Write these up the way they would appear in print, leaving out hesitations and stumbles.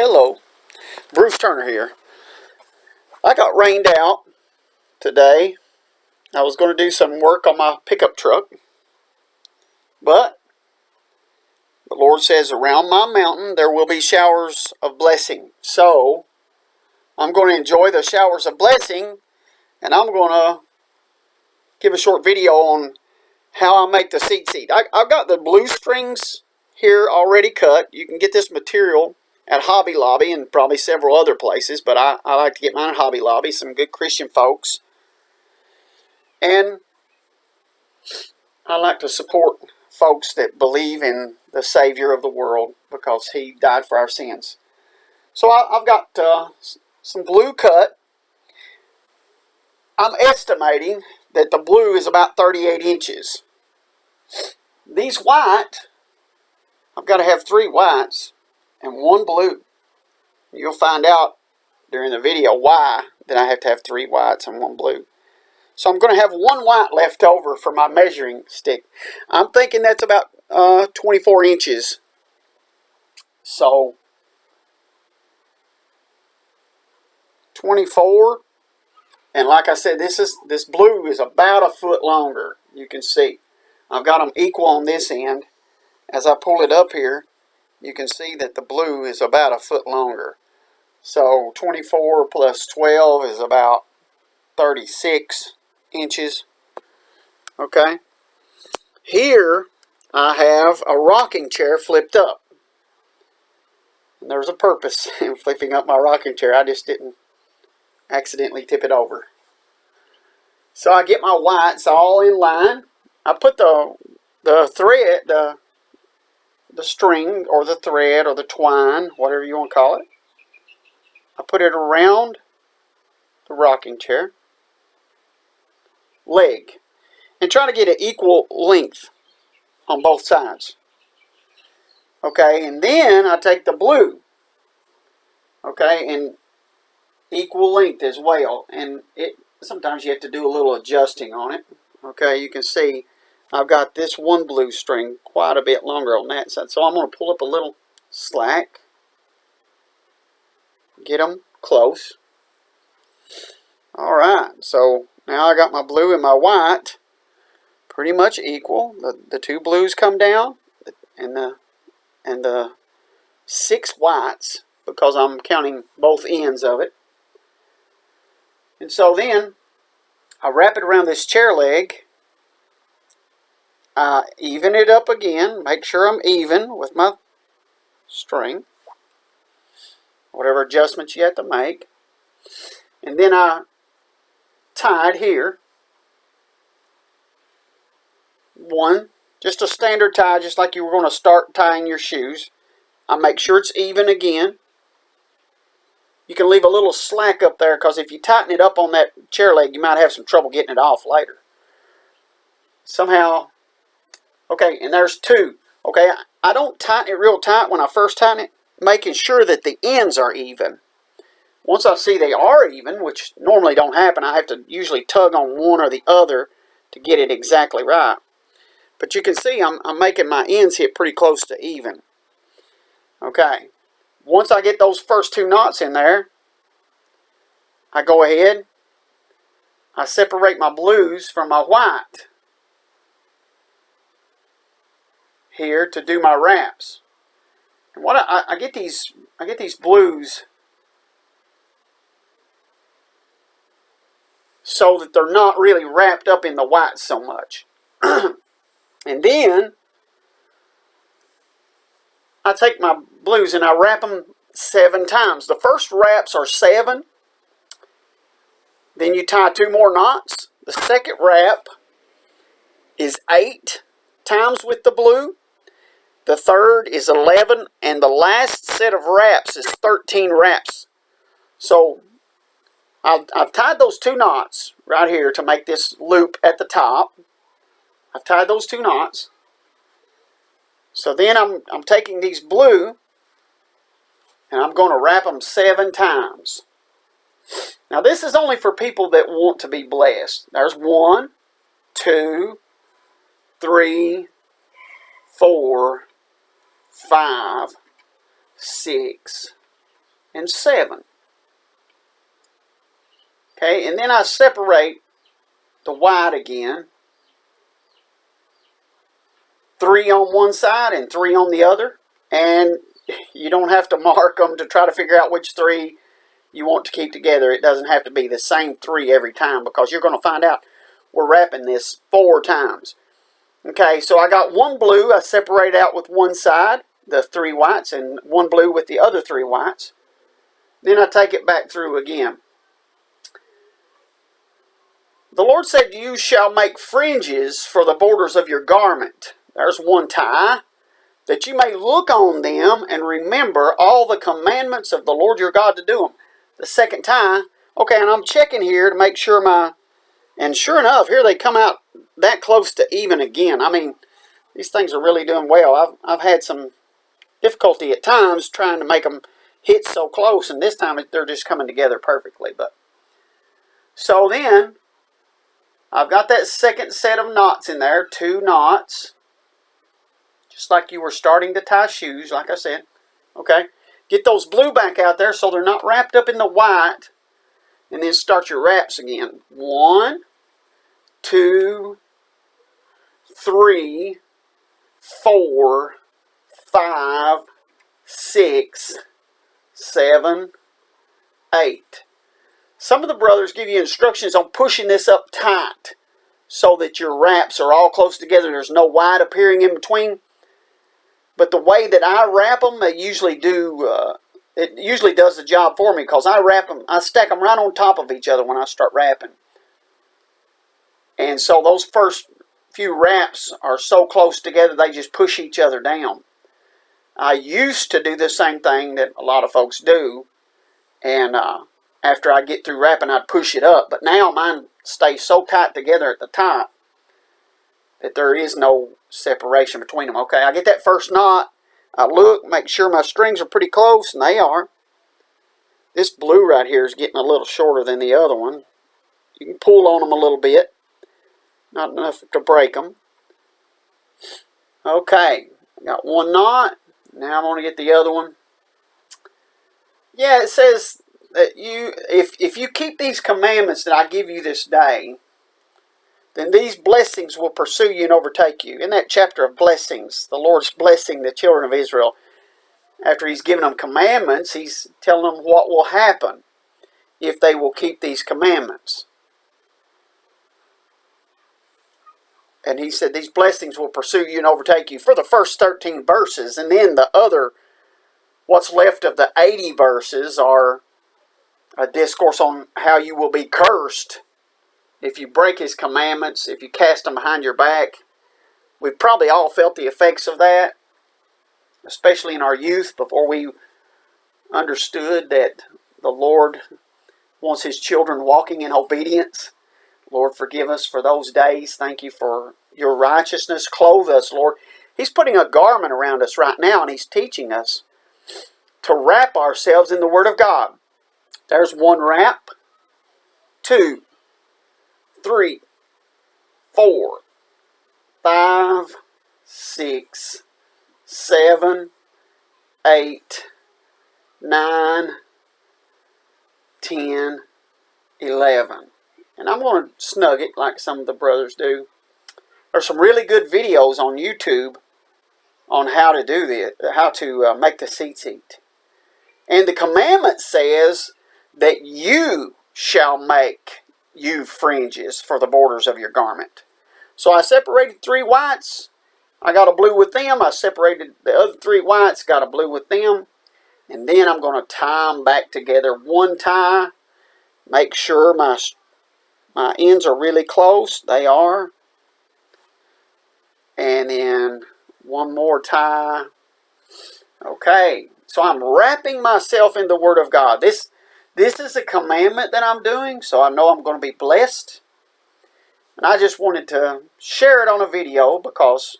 Hello, Bruce Turner here. I got rained out today. I was going to do some work on my pickup truck, but the Lord says around my mountain there will be showers of blessing. So I'm going to enjoy the showers of blessing, and I'm going to give a short video on how I make the Tzit Tzit. I've got the blue strings here already cut. You can get this material at Hobby Lobby and probably several other places, but I like to get mine at Hobby Lobby, some good Christian folks. And I like to support folks that believe in the Savior of the world because He died for our sins. So I've got some blue cut. I'm estimating that the blue is about 38 inches. These white, I've got to have 3 whites and 1 blue. You'll find out during the video why that I have to have 3 whites and 1 blue. So I'm going to have 1 white left over for my measuring stick. I'm thinking that's about 24 inches. So 24, and like I said, this blue is about a foot longer. You can see I've got them equal on this end. As I pull it up here, you can see that the blue is about a foot longer. So 24 plus 12 is about 36 inches. Okay. Here I have a rocking chair flipped up. And there's a purpose in flipping up my rocking chair. I just didn't accidentally tip it over. So I get my whites all in line. I put the thread, the string or the thread or the twine, whatever you want to call it. I put it around the rocking chair leg and try to get an equal length on both sides. Okay, and then I take the blue, okay, and equal length as well, and sometimes you have to do a little adjusting on it. Okay, you can see I've got this 1 blue string quite a bit longer on that side, so I'm going to pull up a little slack, get them close. Alright, so now I got my blue and my white pretty much equal. The 2 blues come down and the 6 whites, because I'm counting both ends of it. And so then I wrap it around this chair leg. I even it up again, make sure I'm even with my string, whatever adjustments you have to make. And then I tied here 1, just a standard tie, just like you were going to start tying your shoes. I make sure it's even again. You can leave a little slack up there, because if you tighten it up on that chair leg, you might have some trouble getting it off later. Somehow, okay, and there's 2. Okay, I don't tighten it real tight when I first tighten it, making sure that the ends are even. Once I see they are even, which normally don't happen, I have to usually tug on one or the other to get it exactly right. But you can see I'm making my ends hit pretty close to even. Okay, once I get those first 2 knots in there, I go ahead, I separate my blues from my white here to do my wraps. And what I get these blues so that they're not really wrapped up in the white so much. And then I take my blues and I wrap them 7 times. The first wraps are 7. Then you tie 2 more knots. The second wrap is 8 times with the blue. The third is 11. And the last set of wraps is 13 wraps. So I've tied those 2 knots right here to make this loop at the top. I've tied those 2 knots. So then I'm taking these blue and I'm going to wrap them 7 times. Now this is only for people that want to be blessed. There's 1, 2, 3, 4, 5, 6, and 7. Okay, and then I separate the white again. 3 on one side and 3 on the other. And you don't have to mark them to try to figure out which 3 you want to keep together. It doesn't have to be the same 3 every time, because you're going to find out we're wrapping this 4 times. Okay, so I got 1 blue. I separate out with one side, the 3 whites, and 1 blue with the other 3 whites. Then I take it back through again. The Lord said, you shall make fringes for the borders of your garment. There's 1 tie. That you may look on them and remember all the commandments of the Lord your God to do them. The 2nd tie. Okay, and I'm checking here to make sure and sure enough, here they come out that close to even again. I mean, these things are really doing well. I've had some difficulty at times trying to make them hit so close, and this time they're just coming together perfectly. But so then, I've got that 2nd set of knots in there, 2 knots. Just like you were starting to tie shoes, like I said. Okay. Get those blue back out there so they're not wrapped up in the white. And then start your wraps again. 1, 2, 3, 4, 5, 6, 7, 8. Some of the brothers give you instructions on pushing this up tight so that your wraps are all close together. There's no white appearing in between. But the way that I wrap them, it usually does the job for me, because I wrap them, I stack them right on top of each other when I start wrapping. And so those first few wraps are so close together, they just push each other down. I used to do the same thing that a lot of folks do, and after I get through wrapping, I'd push it up. But now mine stays so tight together at the top that there is no separation between them. Okay, I get that first knot. I look, make sure my strings are pretty close, and they are. This blue right here is getting a little shorter than the other one. You can pull on them a little bit. Not enough to break them. Okay, I got 1 knot. Now I'm going to get the other one. Yeah, it says that if you keep these commandments that I give you this day, then these blessings will pursue you and overtake you. In that chapter of blessings, the Lord's blessing the children of Israel. After He's given them commandments, He's telling them what will happen if they will keep these commandments. And He said these blessings will pursue you and overtake you for the first 13 verses. And then the other, what's left of the 80 verses, are a discourse on how you will be cursed if you break His commandments, if you cast them behind your back. We've probably all felt the effects of that, especially in our youth, before we understood that the Lord wants His children walking in obedience. Lord, forgive us for those days. Thank you for your righteousness. Clothe us, Lord. He's putting a garment around us right now, and He's teaching us to wrap ourselves in the Word of God. There's 1 wrap, 2, 3, 4, 5, 6, 7, 8, 9, 10, 11. And I'm going to snug it like some of the brothers do. There's some really good videos on YouTube on how to do this, how to make the Tzit Tzit. And the commandment says that you shall make you fringes for the borders of your garment. So I separated 3 whites. I got a blue with them. I separated the other 3 whites, got a blue with them. And then I'm going to tie them back together. 1 tie. Make sure my ends are really close. They are. And then 1 more tie. Okay. So I'm wrapping myself in the Word of God. This is a commandment that I'm doing, so I know I'm going to be blessed. And I just wanted to share it on a video, because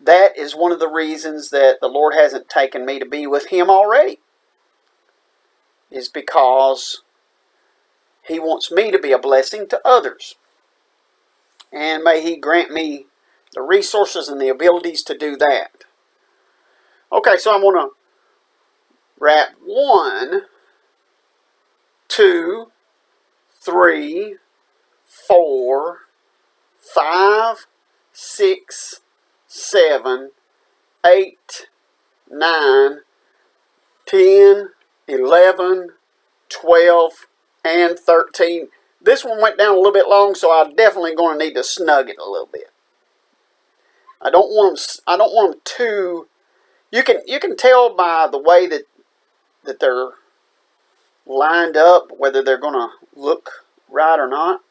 that is one of the reasons that the Lord hasn't taken me to be with Him already. Is because He wants me to be a blessing to others. And may He grant me the resources and the abilities to do that. Okay, so I'm going to wrap 1, 2, 3, 4, 5, 6, 7, 8, 9, 10, 11, 12, and 13. This one went down a little bit long, so I'm definitely going to need to snug it a little bit. I don't want them too. You can tell by the way that they're lined up whether they're going to look right or not.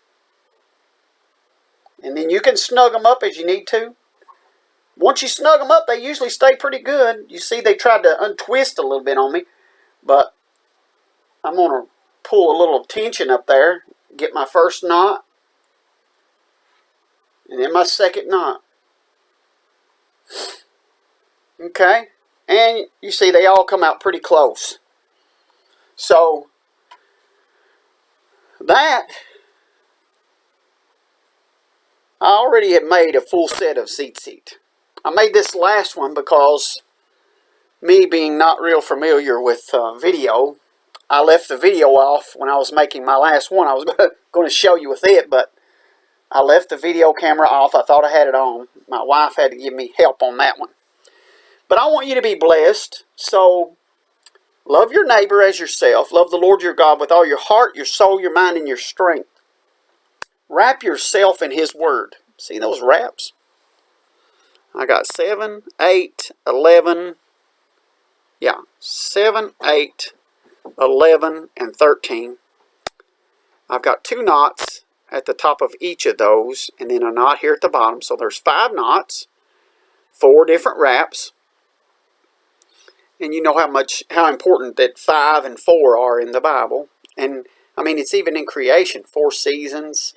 And then you can snug them up as you need to. Once you snug them up, they usually stay pretty good. You see, they tried to untwist a little bit on me, but I'm going to pull a little tension up there, get my first knot, and then my second knot. Okay, and you see they all come out pretty close. So that, I already had made a full set of Tzit Tzit. I made this last one because me being not real familiar with video, I left the video off when I was making my last one. I was going to show you with it, but I left the video camera off. I thought I had it on. My wife had to give me help on that one. But I want you to be blessed, so love your neighbor as yourself. Love the Lord your God with all your heart, your soul, your mind, and your strength. Wrap yourself in His Word. See those wraps? I got 7, 8, 11. Yeah, 7, 8, 11, and 13. I've got 2 knots at the top of each of those, and then a knot here at the bottom. So there's 5 knots, 4 different wraps. And you know how important that 5 and 4 are in the Bible. And I mean, it's even in creation. 4 seasons.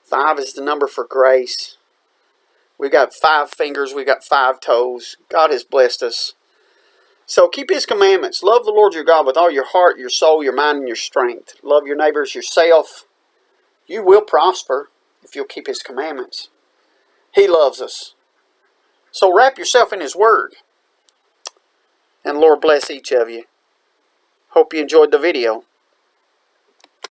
5 is the number for grace. We've got 5 fingers. We've got 5 toes. God has blessed us. So keep His commandments. Love the Lord your God with all your heart, your soul, your mind, and your strength. Love your neighbors yourself. You will prosper if you'll keep His commandments. He loves us. So wrap yourself in His Word. And Lord bless each of you. Hope you enjoyed the video.